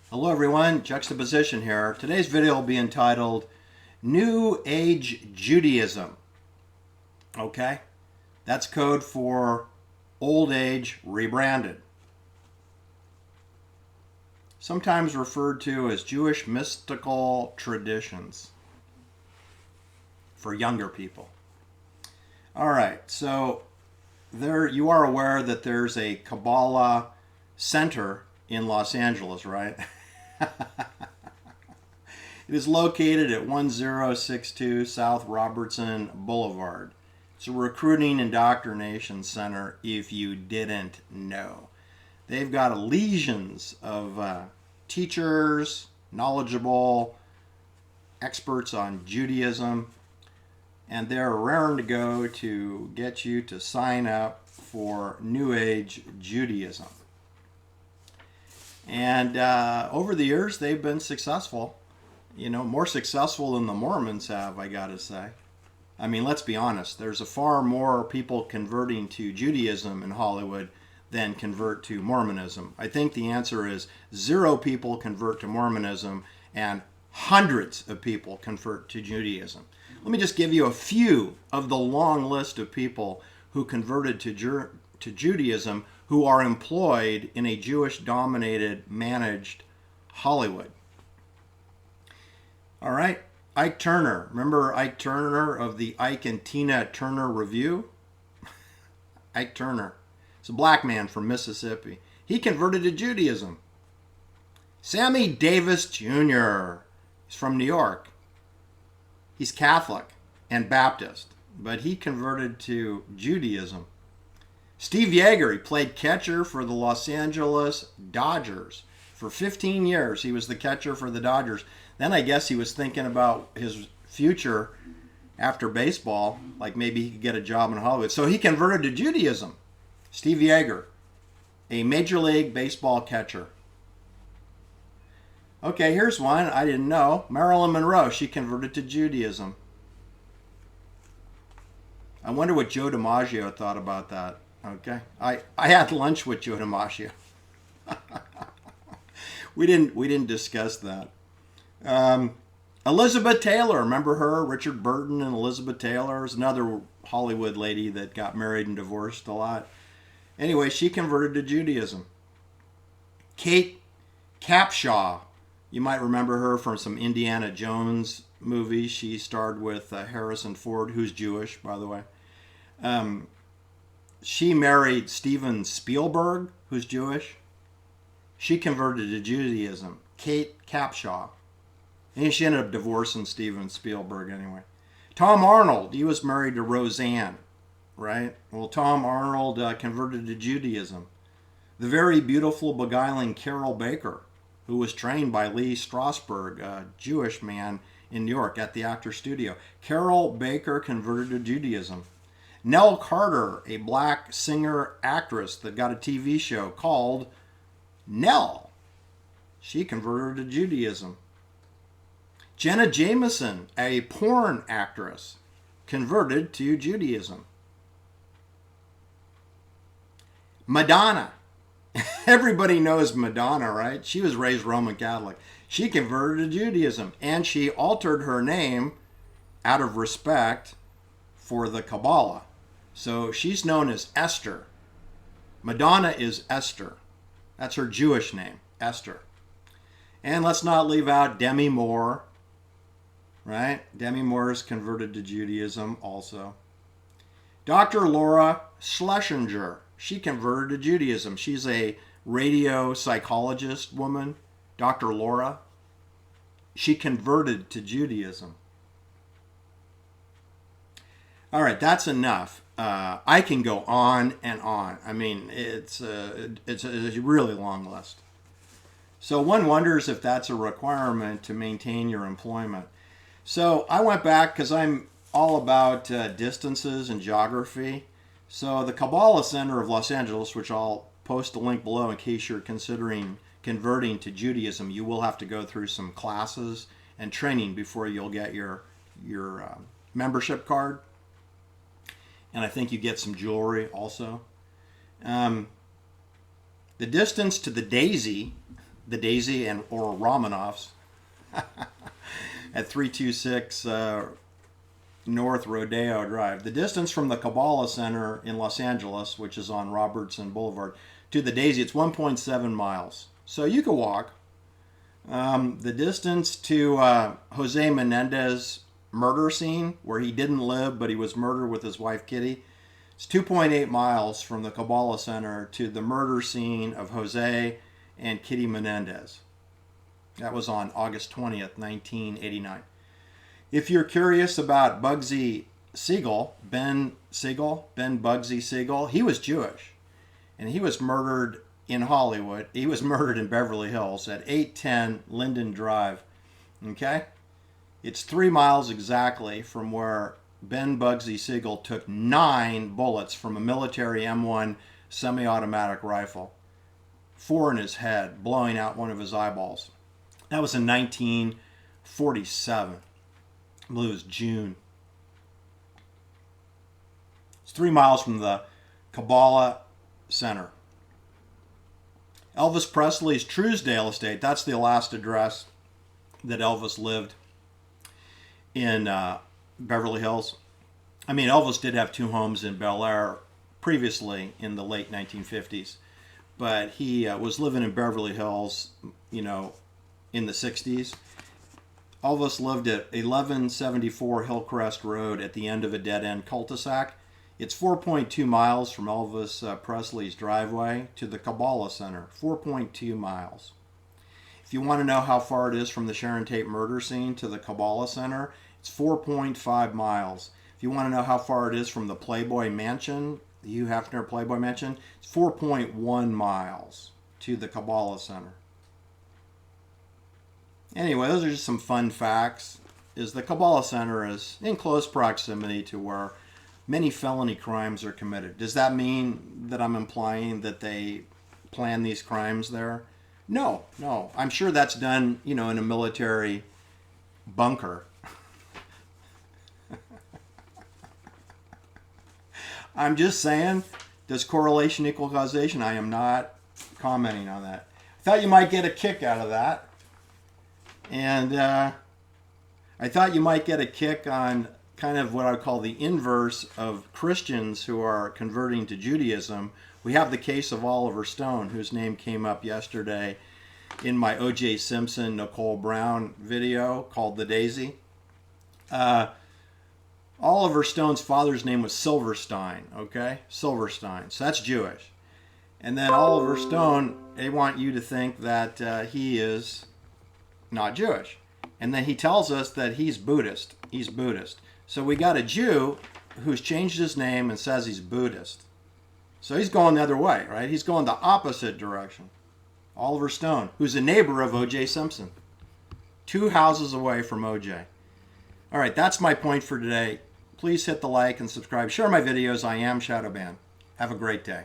Hello everyone, Juxtaposition here. Today's video will be entitled New Age Judaism. Okay? That's code for Old Age Rebranded. Sometimes referred to as Jewish mystical traditions for younger people. Alright, so there you are aware that there's a Kabbalah center in Los Angeles, right? It is located at 1062 South Robertson Boulevard. It's a recruiting indoctrination center if you didn't know. They've got legions of teachers, knowledgeable experts on Judaism, and they're raring to go to get you to sign up for New Age Judaism. And over the years, they've been successful. You know, more successful than the Mormons have, I gotta say. I mean, let's be honest. There's a far more people converting to Judaism in Hollywood than convert to Mormonism. I think the answer is 0 people convert to Mormonism and hundreds of people convert to Judaism. Let me just give you a few of the long list of people who converted to Judaism who are employed in a Jewish-dominated, managed Hollywood. All right, Ike Turner. Remember Ike Turner of the Ike and Tina Turner Review? Ike Turner. He's a black man from Mississippi. He converted to Judaism. Sammy Davis Jr. He's from New York. He's Catholic and Baptist, but he converted to Judaism. Steve Yeager, he played catcher for the Los Angeles Dodgers. For 15 years, he was the catcher for the Dodgers. Then I guess he was thinking about his future after baseball, like maybe he could get a job in Hollywood. So he converted to Judaism. Steve Yeager, a Major League Baseball catcher. Okay, here's one I didn't know. Marilyn Monroe, she converted to Judaism. I wonder what Joe DiMaggio thought about that. Okay, I had lunch with Joe DiMaggio. we didn't discuss that. Elizabeth Taylor, remember her? Richard Burton and Elizabeth Taylor is another Hollywood lady that got married and divorced a lot. Anyway, she converted to Judaism. Kate Capshaw, you might remember her from some Indiana Jones movies. She starred with Harrison Ford, who's Jewish, by the way. She married Steven Spielberg, who's Jewish. She converted to Judaism. Kate Capshaw. And she ended up divorcing Steven Spielberg anyway. Tom Arnold, he was married to Roseanne, right? Well, Tom Arnold converted to Judaism. The very beautiful, beguiling Carol Baker, who was trained by Lee Strasberg, a Jewish man in New York at the Actors Studio. Carol Baker converted to Judaism. Nell Carter, a black singer-actress that got a TV show called Nell. She converted to Judaism. Jenna Jameson, a porn actress, converted to Judaism. Madonna. Everybody knows Madonna, right? She was raised Roman Catholic. She converted to Judaism, and she altered her name out of respect for the Kabbalah. So she's known as Esther. Madonna is Esther. That's her Jewish name, Esther. And let's not leave out Demi Moore, right? Demi Moore is converted to Judaism also. Dr. Laura Schlesinger, she converted to Judaism. She's a radio psychologist woman, Dr. Laura. She converted to Judaism. All right, that's enough. I can go on and on. I mean, it's a really long list. So one wonders if that's a requirement to maintain your employment. So I went back because I'm all about distances and geography. So the Kabbalah Center of Los Angeles, which I'll post a link below in case you're considering converting to Judaism, you will have to go through some classes and training before you'll get your membership card. And I think you get some jewelry also. The distance to the Daisy the Daisy and or Romanoffs at 326 North Rodeo Drive. The distance from the Kabbalah Center in Los Angeles, which is on Robertson Boulevard, to the Daisy, it's 1.7 miles. So you could walk. The distance to Jose Menendez murder scene, where he didn't live but he was murdered with his wife Kitty, it's 2.8 miles from the Kabbalah Center to the murder scene of Jose and Kitty Menendez. That was on August 20th, 1989. If you're curious about Bugsy Siegel, Ben Bugsy Siegel, he was Jewish. And he was murdered in Hollywood. He was murdered in Beverly Hills at 810 Linden Drive. Okay? It's 3 miles exactly from where Ben Bugsy Siegel took 9 bullets from a military M1 semi-automatic rifle. 4 in his head, blowing out one of his eyeballs. That was in 1947. I believe it was June. It's 3 miles from the Kabbalah Center. Elvis Presley's Truesdale estate, that's the last address that Elvis lived in Beverly Hills. I mean, Elvis did have 2 homes in Bel Air previously in the late 1950s, but he was living in Beverly Hills, in the 60s. Elvis lived at 1174 Hillcrest Road at the end of a dead-end cul-de-sac. It's 4.2 miles from Elvis Presley's driveway to the Kabbalah Center. 4.2 miles. If you want to know how far it is from the Sharon Tate murder scene to the Kabbalah Center, it's 4.5 miles. If you want to know how far it is from the Playboy Mansion, the Hugh Hefner Playboy Mansion, it's 4.1 miles to the Kabbalah Center. Anyway, those are just some fun facts. The Kabbalah Center is in close proximity to where many felony crimes are committed. Does that mean that I'm implying that they plan these crimes there? No. I'm sure that's done, in a military bunker. I'm just saying, does correlation equal causation? I am not commenting on that. I thought you might get a kick out of that. And I thought you might get a kick on kind of what I would call the inverse of Christians who are converting to Judaism. We have the case of Oliver Stone, whose name came up yesterday in my O.J. Simpson, Nicole Brown video called The Daisy. Oliver Stone's father's name was Silverstein, okay? Silverstein. So that's Jewish. And then Oliver Stone, they want you to think that he is not Jewish. And then he tells us that he's Buddhist. He's Buddhist. So we got a Jew who's changed his name and says he's Buddhist. So he's going the other way, right? He's going the opposite direction. Oliver Stone, who's a neighbor of O.J. Simpson. 2 houses away from O.J. All right, that's my point for today. Please hit the like and subscribe. Share my videos. I am Shadowban. Have a great day.